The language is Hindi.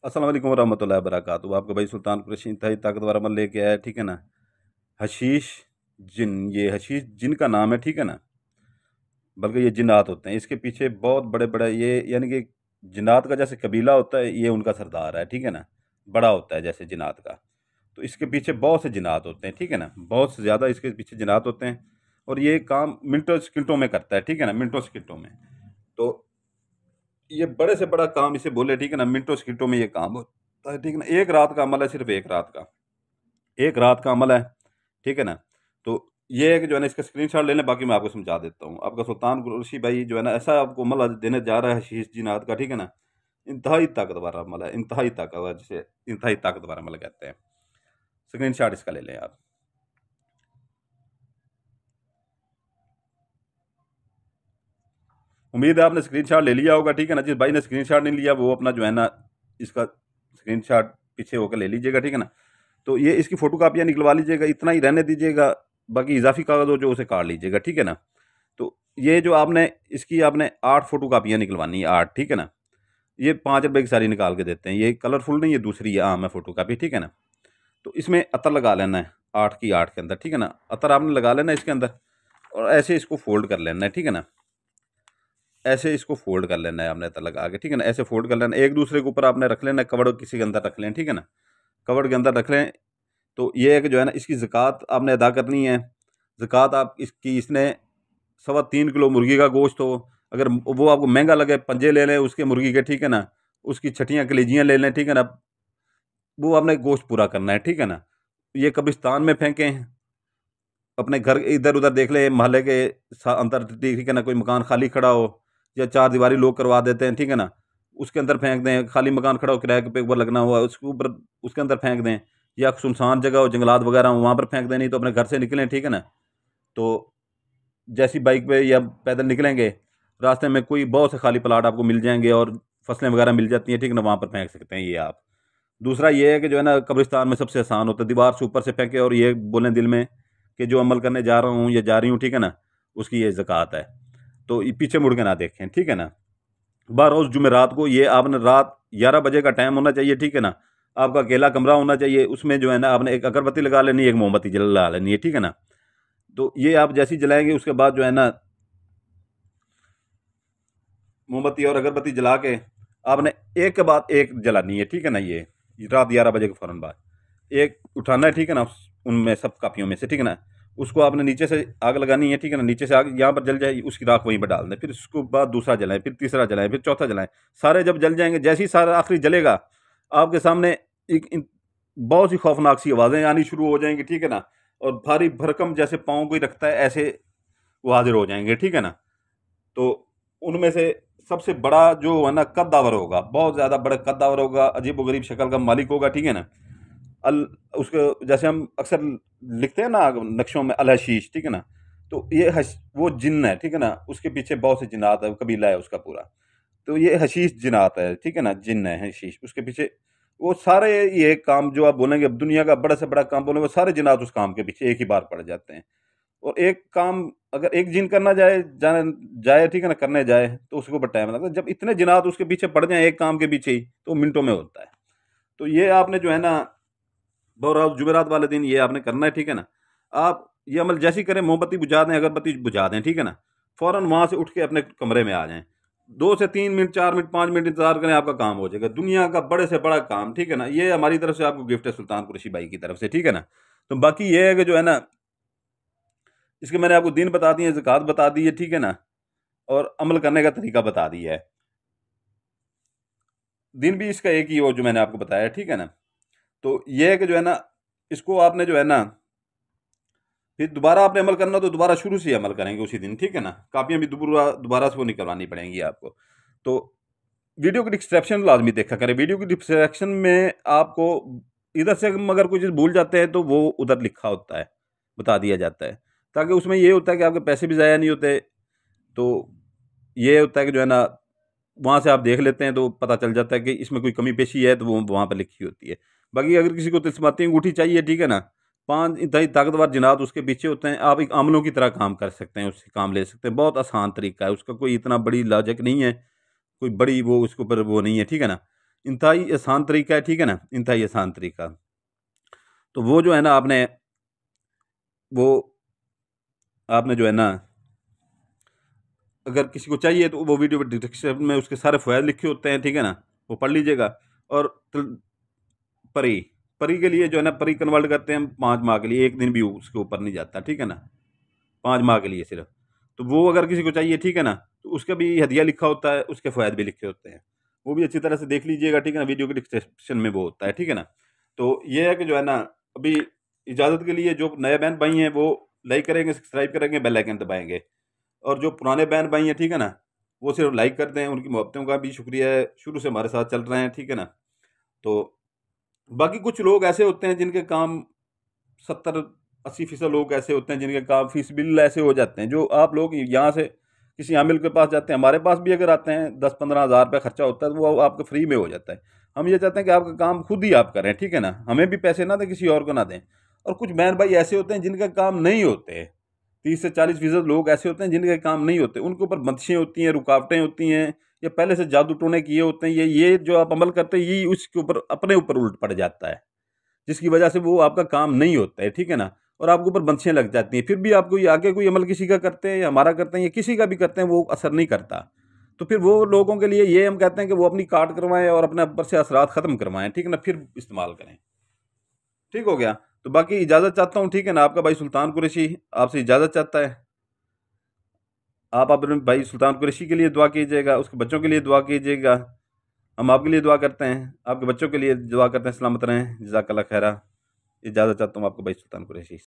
अस्सलाम वालेकुम रहमतुल्लाहि वबरकातुहू। आपका भाई सुल्तान कुरैशी इंतहाई ताकतवर अमल लेके आया है, ठीक है ना। हशीश जिन, ये हशीश जिन का नाम है, ठीक है ना। बल्कि ये जिन्नात होते हैं, इसके पीछे बहुत बड़े बड़े ये यानी कि जिन्नात का जैसे कबीला होता है, ये उनका सरदार है, ठीक है ना। बड़ा होता है जैसे जिन्नात का, तो इसके पीछे बहुत से जिन्नात होते हैं, ठीक है ना। बहुत से ज़्यादा इसके पीछे जिन्नात होते हैं और ये काम मिनटों सेकंडों में करता है, ठीक है ना, मिनटों सेकंडों में। तो ये बड़े से बड़ा काम इसे बोले, ठीक है ना, मिनटों सेकंडों में ये काम होता है, ठीक है ना। एक रात का अमल है, सिर्फ एक रात का अमल है, ठीक है ना। तो ये है कि जो है ना, इसका स्क्रीनशॉट ले लें, बाकी मैं आपको समझा देता हूँ। आपका सुल्तान कुरैशी भाई जो है ना, ऐसा आपको अमल आज देने जा रहा है शीश जिनात का, ठीक है ना। इंतहाई ताकतवर अमल है, इंतहाई ताकतवर, जिसे इंतहाई ताकतवर अमल कहते हैं। स्क्रीनशॉट इसका ले लें आप। उम्मीद है आपने स्क्रीनशॉट ले लिया होगा, ठीक है ना। जिस भाई ने स्क्रीनशॉट नहीं लिया वो अपना जो है ना, इसका स्क्रीनशॉट पीछे होकर ले लीजिएगा, ठीक है ना। तो ये इसकी फोटो कापियाँ निकलवा लीजिएगा, इतना ही रहने दीजिएगा, बाकी इजाफी कागज हो जो उसे काट लीजिएगा, ठीक है ना। तो ये जो आपने इसकी आपने 8 फोटो कापियाँ निकलवानी है, 8, ठीक है ना। ये 5 रुपए की सारी निकाल के देते हैं, ये कलरफुल नहीं, ये दूसरी है, आम है फोटो कापी, ठीक है ना। तो इसमें अतर लगा लेना है 8 की 8 के अंदर, ठीक है ना। अतर आपने लगा लेना है इसके अंदर और ऐसे इसको फोल्ड कर लेना है, ठीक है ना। ऐसे इसको फोल्ड कर लेना है आपने अतर लगा के, ठीक है ना। ऐसे फोल्ड कर लेना है, एक दूसरे के ऊपर आपने रख लेना है, कवर किसी के अंदर रख लें, ठीक है ना। कवर के अंदर रख लें। तो ये है कि जो है ना, इसकी ज़कात आपने अदा करनी है। ज़कात आप इसकी, इसने 3.25 किलो मुर्गी का गोश्त हो, अगर वो आपको महंगा लगे, पंजे ले लें उसके मुर्गी के, ठीक है ना। उसकी छठियाँ कलेजियाँ ले लें, ठीक है ना। वो आपने गोश्त पूरा करना है, ठीक है ना। ये कब्रिस्तान में फेंकें, अपने घर इधर उधर देख लें, मोहल्ले के अंदर, ठीक है ना। कोई मकान खाली खड़ा हो या चार दीवारी लोग करवा देते हैं, ठीक है ना, उसके अंदर फेंक दें। खाली मकान खड़ा हो, किराए पे ऊपर लगना हुआ, उसके ऊपर, उसके अंदर फेंक दें। या सुनसान जगह हो, जंगलात वगैरह हो, वहाँ पर फेंक दें। नहीं तो अपने घर से निकलें, ठीक है ना। तो जैसी बाइक पे या पैदल निकलेंगे, रास्ते में कोई बहुत से खाली प्लाट आपको मिल जाएंगे और फसलें वगैरह मिल जाती हैं, ठीक है ना, वहाँ पर फेंक सकते हैं ये आप। दूसरा ये है कि जो है ना, कब्रिस्तान में सबसे आसान होता है, दीवार से ऊपर से फेंके और ये बोलें दिल में कि जो अमल करने जा रहा हूँ या जा रही हूँ, ठीक है ना, उसकी ये ज़कात है। तो ये पीछे मुड़ के ना देखें, ठीक है ना। रोज़ जुमेरात को ये आपने रात 11 बजे का टाइम होना चाहिए, ठीक है ना। आपका अकेला कमरा होना चाहिए, उसमें जो है ना, आपने एक अगरबत्ती लगा लेनी है, एक मोमबत्ती जला लेनी है, ठीक है ना। तो ये आप जैसी जलाएंगे, उसके बाद जो है ना, मोमबत्ती और अगरबत्ती जला के आपने एक के बाद एक जलानी है, ठीक है ना। ये रात 11 बजे के फ़ौरन बाद एक उठाना है, ठीक है ना, उनमें सब कापियों में से, ठीक है ना। उसको आपने नीचे से आग लगानी है, ठीक है ना। नीचे से आग यहाँ पर जल जाए, उसकी राख वहीं पर डाल दें। फिर उसके बाद दूसरा जलाएं, फिर तीसरा जलाएं, फिर चौथा जलाएं। सारे जब जल जाएंगे, जैसे ही सारा आखिरी जलेगा, आपके सामने बहुत सी खौफनाक सी आवाज़ें आनी शुरू हो जाएंगी, ठीक है ना। और भारी भरकम जैसे पाँव कोई रखता है, ऐसे वो हाजिर हो जाएंगे, ठीक है ना। तो उनमें से सबसे बड़ा जो है ना, कद्दावर होगा, बहुत ज़्यादा बड़ा कद्दावर होगा, अजीब गरीब शक्ल का मालिक होगा, ठीक है ना। अल उसके जैसे हम अक्सर लिखते हैं ना नक्शों में, अल हशीश, ठीक है ना। तो ये वो जिन्न है, ठीक है ना। उसके पीछे बहुत से जिन्नात है, कबीला है उसका पूरा। तो ये हशीश जिन्नात है, ठीक है ना, जिन्न है हशीश। उसके पीछे वो सारे, ये काम जो आप बोलेंगे, अब दुनिया का बड़ा से बड़ा काम बोलेंगे, वो सारे जिन्नात उस काम के पीछे एक ही बार पड़ जाते हैं। और एक काम अगर एक जिन करना जाए, ठीक है ना, करने जाए, तो उसके ऊपर टाइम लगता है। जब इतने जिनात उसके पीछे पड़ जाए एक काम के पीछे ही, तो मिनटों में होता है। तो ये आपने जो है ना, बहरहाल जुमेरात वाले दिन ये आपने करना है, ठीक है ना। आप ये अमल जैसी करें, मोमबत्ती बुझा दें, अगरबत्ती बुझा दें, ठीक है ना। फ़ौरन वहाँ से उठ के अपने कमरे में आ जाएं। 2 से 3 मिनट, 4 मिनट, 5 मिनट इंतजार करें, आपका काम हो जाएगा, दुनिया का बड़े से बड़ा काम, ठीक है ना। ये हमारी तरफ से आपको गिफ्ट है, सुल्तान कुरैशी भाई की तरफ से, ठीक है ना। तो बाकी ये है कि जो है ना, इसके मैंने आपको दिन बता दिए, ज़कात बता दी है, ठीक है ना। और अमल करने का तरीका बता दिया है। दिन भी इसका एक ही हो जो मैंने आपको बताया, ठीक है ना। तो ये है कि जो है ना, इसको आपने जो है ना, फिर दोबारा आपने अमल करना तो दोबारा शुरू से ही अमल करेंगे उसी दिन, ठीक है ना। कापियाँ भी दोबारा दोबारा से वो निकलवानी पड़ेंगी आपको। तो वीडियो की डिस्क्रिप्शन लाजमी देखा करें। वीडियो की डिस्क्रिप्शन में आपको इधर से हम अगर कोई चीज़ भूल जाते हैं, तो वो उधर लिखा होता है, बता दिया जाता है, ताकि उसमें ये होता है कि आपके पैसे भी ज़ाया नहीं होते। तो ये होता है कि जो है ना, वहाँ से आप देख लेते हैं तो पता चल जाता है कि इसमें कोई कमी पेशी है, तो वो वहाँ पर लिखी होती है। बाकी अगर किसी को तिल्स्माती अंगूठी चाहिए, ठीक है ना, 5 इंतहाई ताकतवर जिनात उसके पीछे होते हैं। आप एक अमलों की तरह काम कर सकते हैं, उससे काम ले सकते हैं। बहुत आसान तरीका है उसका, कोई इतना बड़ी लॉजिक नहीं है, कोई बड़ी वो उसके ऊपर वो नहीं है, ठीक है ना। इंतहाई आसान तरीका है, ठीक है ना, इंतहाई आसान तरीका। तो वो जो है ना वो आपने जो है ना, अगर किसी को चाहिए तो वो वीडियो डिस्क्रिप्शन में उसके सारे फ़वाइद लिखे होते हैं, ठीक है ना, वो पढ़ लीजिएगा। और परी परी के लिए जो है ना, परी कन्वर्ट करते हैं हम 5 माह के लिए, 1 दिन भी उसके ऊपर नहीं जाता, ठीक है ना, 5 माह के लिए सिर्फ। तो वो अगर किसी को चाहिए, ठीक है ना, तो उसका भी हदिया लिखा होता है, उसके फ़वाइद भी लिखे होते हैं। वो भी अच्छी तरह से देख लीजिएगा, ठीक है ना, वीडियो के डिस्क्रिप्शन में वो होता है, ठीक है ना। तो ये है कि जो है ना, अभी इजाज़त के लिए जो नए बहन भाई हैं वो लाइक करेंगे, सब्सक्राइब करेंगे, बेल आइकन दबाएँगे। और जो पुराने बहन भाई हैं, ठीक है ना, वो सिर्फ लाइक करते हैं, उनकी मोहब्बतों का भी शुक्रिया है, शुरू से हमारे साथ चल रहे हैं, ठीक है ना। तो बाकी कुछ लोग ऐसे होते हैं जिनके काम 70-80% लोग ऐसे होते हैं जिनके काम फीसबिल ऐसे हो जाते हैं, जो आप लोग यहाँ से किसी आमिल के पास जाते हैं, हमारे पास भी अगर आते हैं 10-15 हज़ार रुपये खर्चा होता है, तो वो आपको फ्री में हो जाता है। हम ये चाहते हैं कि आपका काम खुद ही आप करें, ठीक है ना, हमें भी पैसे ना दें, किसी और को ना दें। और कुछ बहन भाई ऐसे होते हैं जिनका काम नहीं होते, 30 से 40% लोग ऐसे होते हैं जिनके काम नहीं होते, उनके ऊपर बंदिशें होती हैं, रुकावटें होती हैं, या पहले से जादू टोने किए होते हैं, ये जो आप अमल करते हैं यही उसके ऊपर अपने ऊपर उलट पड़ जाता है, जिसकी वजह से वो आपका काम नहीं होता है, ठीक है ना। और आपके ऊपर बंदिशें लग जाती हैं, फिर भी आप कोई आगे कोई अमल किसी का करते हैं या हमारा करते हैं या किसी का भी करते हैं, वो असर नहीं करता। तो फिर वो लोगों के लिए ये हम कहते हैं कि वो अपनी काट करवाएं और अपने ऊपर से असरात ख़त्म करवाएं, ठीक है ना, फिर इस्तेमाल करें। ठीक हो गया। तो बाकी इजाज़त चाहता हूँ, ठीक है ना, आपका भाई सुल्तान कुरैशी आपसे इजाज़त चाहता है। आप अपने भाई सुल्तान कुरैशी के लिए दुआ कीजिएगा, उसके बच्चों के लिए दुआ कीजिएगा। हम आपके लिए दुआ करते हैं, आपके बच्चों के लिए दुआ करते हैं, सलामत रहें, जज़ाकल्लाह खैरा। इजाज़त चाहता हूँ आपका भाई सुल्तान कुरैशी।